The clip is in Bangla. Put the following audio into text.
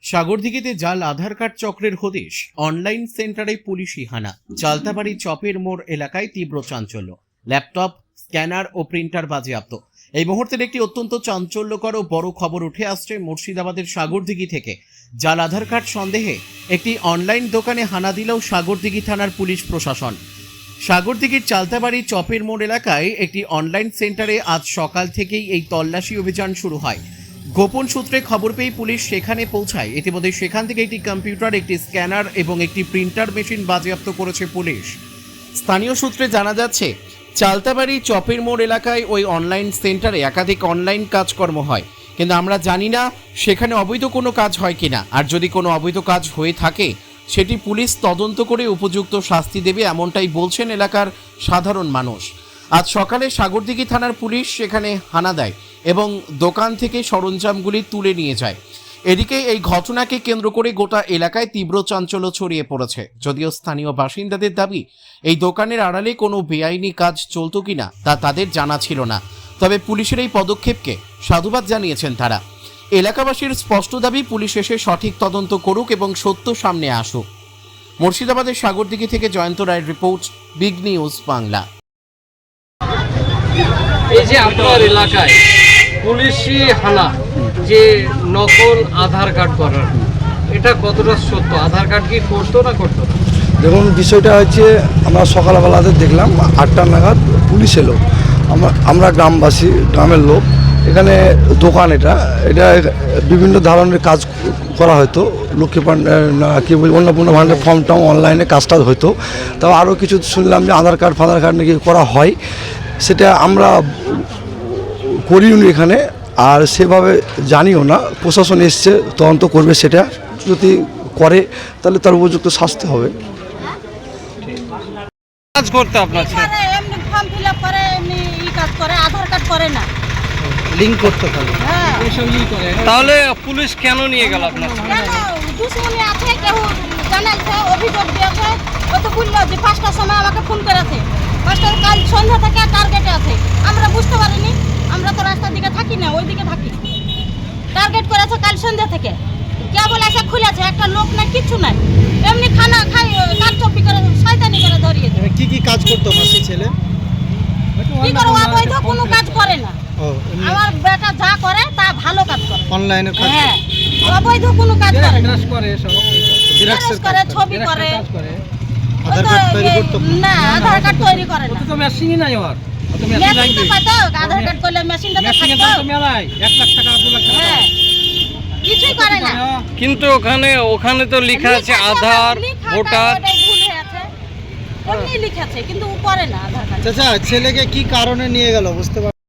সাগরদিঘিতে জাল আধার কার্ড চক্রের হদিশ, অনলাইন সেন্টারে পুলিশি হানা। চালতাবাড়ি চপের মোড় এলাকায় তীব্র চাঞ্চল্য, ল্যাপটপ, স্ক্যানার ও প্রিন্টার বাজেয়াপ্ত। এই মুহূর্তের একটি অত্যন্ত চাঞ্চল্যকর ও বড় খবর উঠে আসছে মুর্শিদাবাদের সাগরদিঘি থেকে। জাল আধার কার্ড সন্দেহে একটি অনলাইন দোকানে হানা দিলেও সাগরদিঘি থানার পুলিশ প্রশাসন। সাগরদিঘির চালতাবাড়ি চপের মোড় এলাকায় একটি অনলাইন সেন্টারে আজ সকাল থেকেই এই তল্লাশি অভিযান শুরু হয়। গোপন সূত্রে খবর পেয়ে পুলিশ সেখানে পৌঁছায়। ইতিমধ্যে সেখান থেকে একটি কম্পিউটার, একটি স্ক্যানার এবং একটি প্রিন্টার মেশিন বাজেয়াপ্ত করেছে পুলিশ। স্থানীয় সূত্রে জানা যাচ্ছে, চালতাবাড়ি চপের মোড় এলাকায় ওই অনলাইন সেন্টারে একাধিক অনলাইন কাজকর্ম হয়, কিন্তু আমরা জানি না সেখানে অবৈধ কোনো কাজ হয় কিনা। আর যদি কোনো অবৈধ কাজ হয়ে থাকে সেটি পুলিশ তদন্ত করে উপযুক্ত শাস্তি দেবে, এমনটাই বলছেন এলাকার সাধারণ মানুষ। আজ সকালে সাগরদিঘি থানার পুলিশ সেখানে হানা দেয় এবং দোকান থেকে সরঞ্জামগুলি তুলে নিয়ে যায়। এদিকে এই ঘটনাকে কেন্দ্র করে গোটা এলাকায় তীব্র চাঞ্চল্য ছড়িয়ে পড়েছে। যদিও স্থানীয় বাসিন্দাদের দাবি, এই দোকানের আড়ালে কোনো বেআইনি কাজ চলতো কিনা তা তাদের জানা ছিল না। তবে পুলিশের এই পদক্ষেপকে সাধুবাদ জানিয়েছেন তারা। এলাকাবাসীর স্পষ্ট দাবি, পুলিশ এসে সঠিক তদন্ত করুক এবং সত্য সামনে আসুক। মুর্শিদাবাদের সাগরদিঘি থেকে জয়ন্ত রায়ের রিপোর্ট, বিগ নিউজ বাংলা। এই যে আপনার এলাকায় পুলিশি হানা, যে নকল আধার কার্ড করার, এটা কতটা সত্য? আধার কার্ড কি করতো না করতো না? দেখুন, বিষয়টা হচ্ছে আমরা সকালবেলাতে দেখলাম 8টা নাগাদ পুলিশ এলো। আমরা গ্রামবাসী, গ্রামের লোক, এখানে দোকান, এটা বিভিন্ন ধরনের কাজ করা হতো। লক্ষ্মী কি বলি, অন্নপূর্ণা ভাণ্ডার ফর্ম টর্ম অনলাইনে কাজটা হতো। তাও আরও কিছু শুনলাম যে আধার কার্ড ফাধার কার্ড নাকি করা হয়, সেটা আমরা করিনি এখানে, আর সেভাবে জানিও না। প্রশাসন এসছে, তদন্ত করবে, সেটা যদি করে তাহলে তার উপযুক্ত শাস্তি হবে। কাজ করতে আপনার এমনি ফর্ম ফিল আপ করে, এমনি কাজ করে, আধার কার্ড করে না, লিঙ্ক করতে পারে। তাহলে পুলিশ কেন নিয়ে গেল আপনার? কেন দুশ্মনী আছে, কেউ জানাইছে, অভিযোগ দিয়েছে। ও তো বললো যে 5টার সময় আমাকে ফোন করেছে, 5টার কাল সন্ধ্যা থেকে টার্গেটে আছে। আমরা বুঝতে পারিনি, আমরা তো রাস্তার দিকে থাকি না, ওই দিকে থাকি। টার্গেট করেছে কাল সন্ধ্যা থেকে, কেবল এসে খুলেছে, একটা লোক নাই, কিচ্ছু নাই, এমনি খানা খাই, কাজ চপ্পি করে, শয়তানি করে ধরিয়েছে। কি কাজ করতো মাসি ছেলে? কি করে? অবৈধ কোনো কাজ করে না। আমার বেটা যা করে তা ভালো কাজ করে, অনলাইনে কাজ। হ্যাঁ, অবৈধ কোনো কাজ করে না। জেরক্সের করে, ছবি করে, আধার কার্ড তৈরি করতো না, আধার কার্ড তৈরি করে না। তো মেশিনই নাই ওর। মেশিন তো পাইতো, আধার কার্ড করলে মেশিনটা তো থাকতো। 1 লাখ টাকা 2 লাখ টাকা। হ্যাঁ, কিছুই করে না। কিন্তু ওখানে তো লেখা আছে আধার, ভোটার। ভুল হয়ে আছে, এমনি লিখেছে, কিন্তু ও করে না আধার কার্ড। চাচা, ছেলেকে কি কারণে নিয়ে গেল বুঝতে পারছেন?